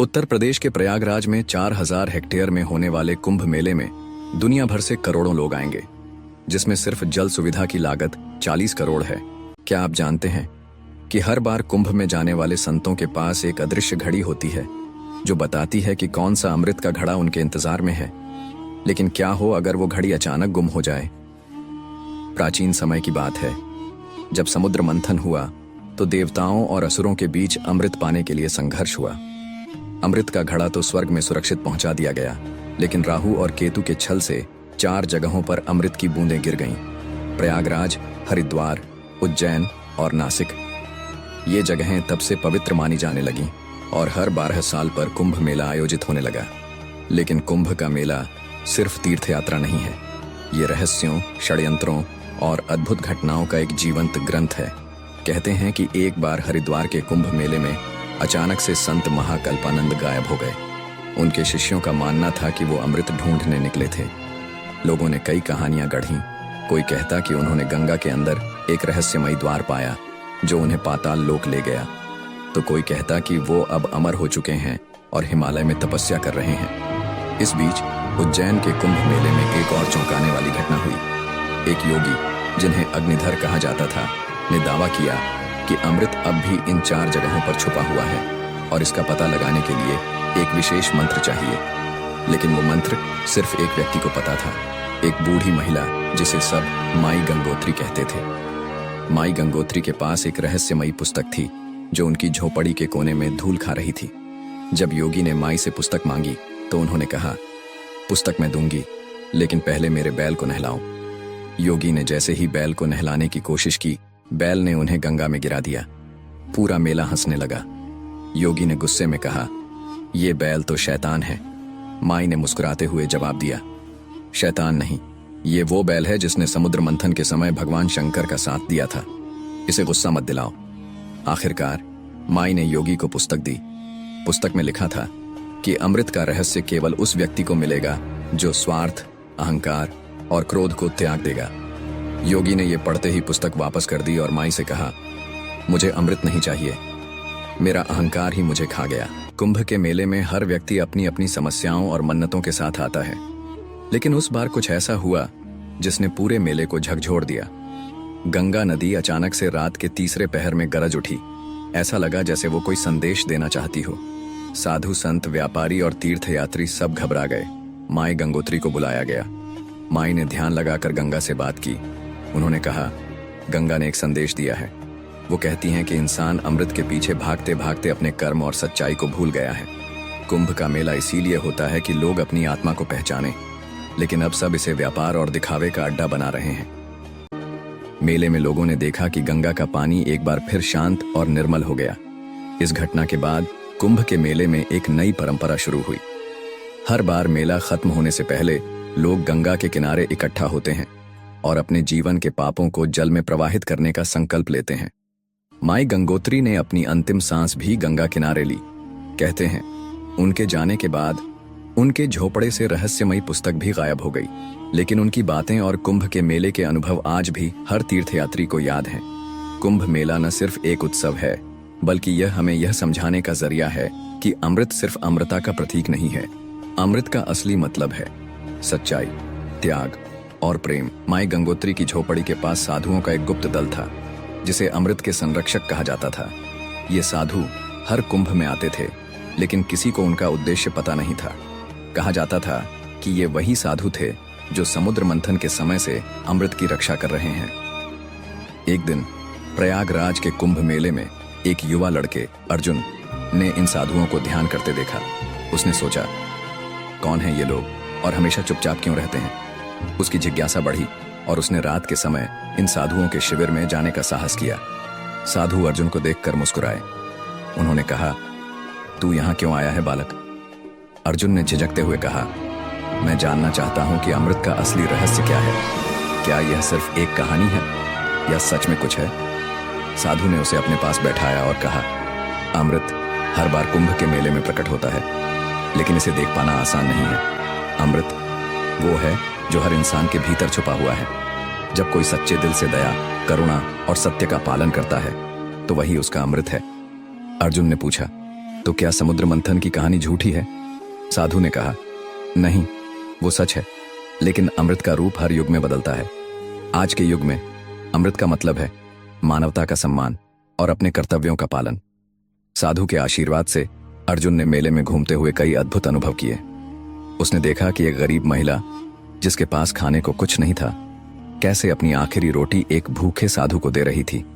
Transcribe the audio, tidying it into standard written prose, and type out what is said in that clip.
उत्तर प्रदेश के प्रयागराज में 4000 हेक्टेयर में होने वाले कुंभ मेले में दुनिया भर से करोड़ों लोग आएंगे, जिसमें सिर्फ जल सुविधा की लागत 40 करोड़ है। क्या आप जानते हैं कि हर बार कुंभ में जाने वाले संतों के पास एक अदृश्य घड़ी होती है जो बताती है कि कौन सा अमृत का घड़ा उनके इंतजार में है। लेकिन क्या हो अगर वो घड़ी अचानक गुम हो जाए। प्राचीन समय की बात है, जब समुद्र मंथन हुआ तो देवताओं और असुरों के बीच अमृत पाने के लिए संघर्ष हुआ। अमृत का घड़ा तो स्वर्ग में सुरक्षित पहुंचा दिया गया, लेकिन राहु और केतु के छल से 4 जगहों पर अमृत की बूंदें गिर गईं। प्रयागराज, हरिद्वार, उज्जैन और नासिक। ये जगहें तब से पवित्र मानी जाने लगीं और हर 12 साल पर कुंभ मेला आयोजित होने लगा। लेकिन कुंभ का मेला सिर्फ तीर्थ यात्रा नहीं है, ये रहस्यों, षड्यंत्रों और अद्भुत घटनाओं का एक जीवंत ग्रंथ है। कहते हैं कि एक बार हरिद्वार के कुंभ मेले में अचानक से संत महाकल्पानंद गायब हो गए। उनके शिष्यों का मानना था कि वो अमृत ढूंढने निकले थे। लोगों ने कई कहानियां गढ़ीं। कोई कहता कि उन्होंने गंगा के अंदर एक रहस्यमयी द्वार पाया जो उन्हें पाताल लोक ले गया, तो कोई कहता कि वो अब अमर हो चुके हैं और हिमालय में तपस्या कर रहे हैं। इस बीच उज्जैन के कुंभ मेले में एक और चौंकाने वाली घटना हुई। एक योगी, जिन्हें अग्निधर कहा जाता था, ने दावा किया कि अमृत अब भी इन 4 जगहों पर छुपा हुआ है और इसका पता लगाने के लिए एक विशेष मंत्र चाहिए। लेकिन वो मंत्र सिर्फ एक व्यक्ति को पता था, एक बूढ़ी महिला जिसे सब माई गंगोत्री कहते थे। माई गंगोत्री के पास एक रहस्यमयी पुस्तक थी जो उनकी झोपड़ी के कोने में धूल खा रही थी। जब योगी ने माई से पुस्तक मांगी तो उन्होंने कहा, पुस्तक मैं दूंगी, लेकिन पहले मेरे बैल को नहलाओ। योगी ने जैसे ही बैल को नहलाने की कोशिश की, बैल ने उन्हें गंगा में गिरा दिया। पूरा मेला हंसने लगा। योगी ने गुस्से में कहा, ये बैल तो शैतान है। माई ने मुस्कुराते हुए जवाब दिया, शैतान नहीं, ये वो बैल है जिसने समुद्र मंथन के समय भगवान शंकर का साथ दिया था। इसे गुस्सा मत दिलाओ। आखिरकार माई ने योगी को पुस्तक दी। पुस्तक में लिखा था कि अमृत का रहस्य केवल उस व्यक्ति को मिलेगा जो स्वार्थ, अहंकार और क्रोध को त्याग देगा। योगी ने यह पढ़ते ही पुस्तक वापस कर दी और माई से कहा, मुझे अमृत नहीं चाहिए, मेरा अहंकार ही मुझे खा गया। कुंभ के मेले में हर व्यक्ति अपनी अपनी समस्याओं और मन्नतों के साथ आता है, लेकिन उस बार कुछ ऐसा हुआ जिसने पूरे मेले को झकझोर दिया। गंगा नदी अचानक से रात के तीसरे पहर में गरज उठी। ऐसा लगा जैसे वो कोई संदेश देना चाहती हो। साधु, संत, व्यापारी और तीर्थयात्री सब घबरा गए। माई गंगोत्री को बुलाया गया। माई ने ध्यान लगाकर गंगा से बात की। उन्होंने कहा, गंगा ने एक संदेश दिया है। वो कहती हैं कि इंसान अमृत के पीछे भागते भागते अपने कर्म और सच्चाई को भूल गया है। कुंभ का मेला इसीलिए होता है कि लोग अपनी आत्मा को पहचानें, लेकिन अब सब इसे व्यापार और दिखावे का अड्डा बना रहे हैं। मेले में लोगों ने देखा कि गंगा का पानी एक बार फिर शांत और निर्मल हो गया। इस घटना के बाद कुंभ के मेले में एक नई परंपरा शुरू हुई। हर बार मेला खत्म होने से पहले लोग गंगा के किनारे इकट्ठा होते हैं और अपने जीवन के पापों को जल में प्रवाहित करने का संकल्प लेते हैं। माई गंगोत्री ने अपनी अंतिम सांस भी गंगा किनारे ली। कहते हैं, उनके जाने के बाद उनके झोपड़े से रहस्यमयी पुस्तक भी गायब हो गई, लेकिन उनकी बातें और कुंभ के मेले के अनुभव आज भी हर तीर्थयात्री को याद हैं। कुंभ मेला न सिर्फ एक उत्सव है, बल्कि यह हमें यह समझाने का जरिया है कि अमृत सिर्फ अमृता का प्रतीक नहीं है। अमृत का असली मतलब है सच्चाई, त्याग और प्रेम। माई गंगोत्री की झोपड़ी के पास साधुओं का एक गुप्त दल था, जिसे अमृत के संरक्षक कहा जाता था। ये साधु हर कुंभ में आते थे, लेकिन किसी को उनका उद्देश्य पता नहीं था। कहा जाता था कि ये वही साधु थे जो समुद्र मंथन के समय से अमृत की रक्षा कर रहे हैं। एक दिन प्रयागराज के कुंभ मेले में एक युवा लड़के अर्जुन ने इन साधुओं को ध्यान करते देखा। उसने सोचा, कौन है ये लोग और हमेशा चुपचाप क्यों रहते हैं। उसकी जिज्ञासा बढ़ी और उसने रात के समय इन साधुओं के शिविर में जाने का साहस किया। साधु अर्जुन को देखकर मुस्कुराए। उन्होंने कहा, तू यहाँ क्यों आया है बालक? अर्जुन ने झिझकते हुए कहा, मैं जानना चाहता हूँ कि अमृत का असली रहस्य क्या है। क्या यह सिर्फ एक कहानी है या सच में कुछ है? साधु ने उसे अपने पास बैठाया और कहा, अमृत हर बार कुंभ के मेले में प्रकट होता है, लेकिन इसे देख पाना आसान नहीं है। अमृत वो है जो हर इंसान के भीतर छुपा हुआ है। जब कोई सच्चे दिल से दया, करुणा और सत्य का पालन करता है, तो वही उसका अमृत है। अर्जुन ने पूछा, तो क्या समुद्र मंथन की कहानी झूठी है? साधु ने कहा, नहीं, वो सच है, लेकिन अमृत का रूप हर युग में बदलता है। आज के युग में अमृत का मतलब है मानवता का सम्मान और अपने कर्तव्यों का पालन। साधु के आशीर्वाद से अर्जुन ने मेले में घूमते हुए कई अद्भुत अनुभव किए। उसने देखा कि एक गरीब महिला, जिसके पास खाने को कुछ नहीं था, कैसे अपनी आखिरी रोटी एक भूखे साधु को दे रही थी।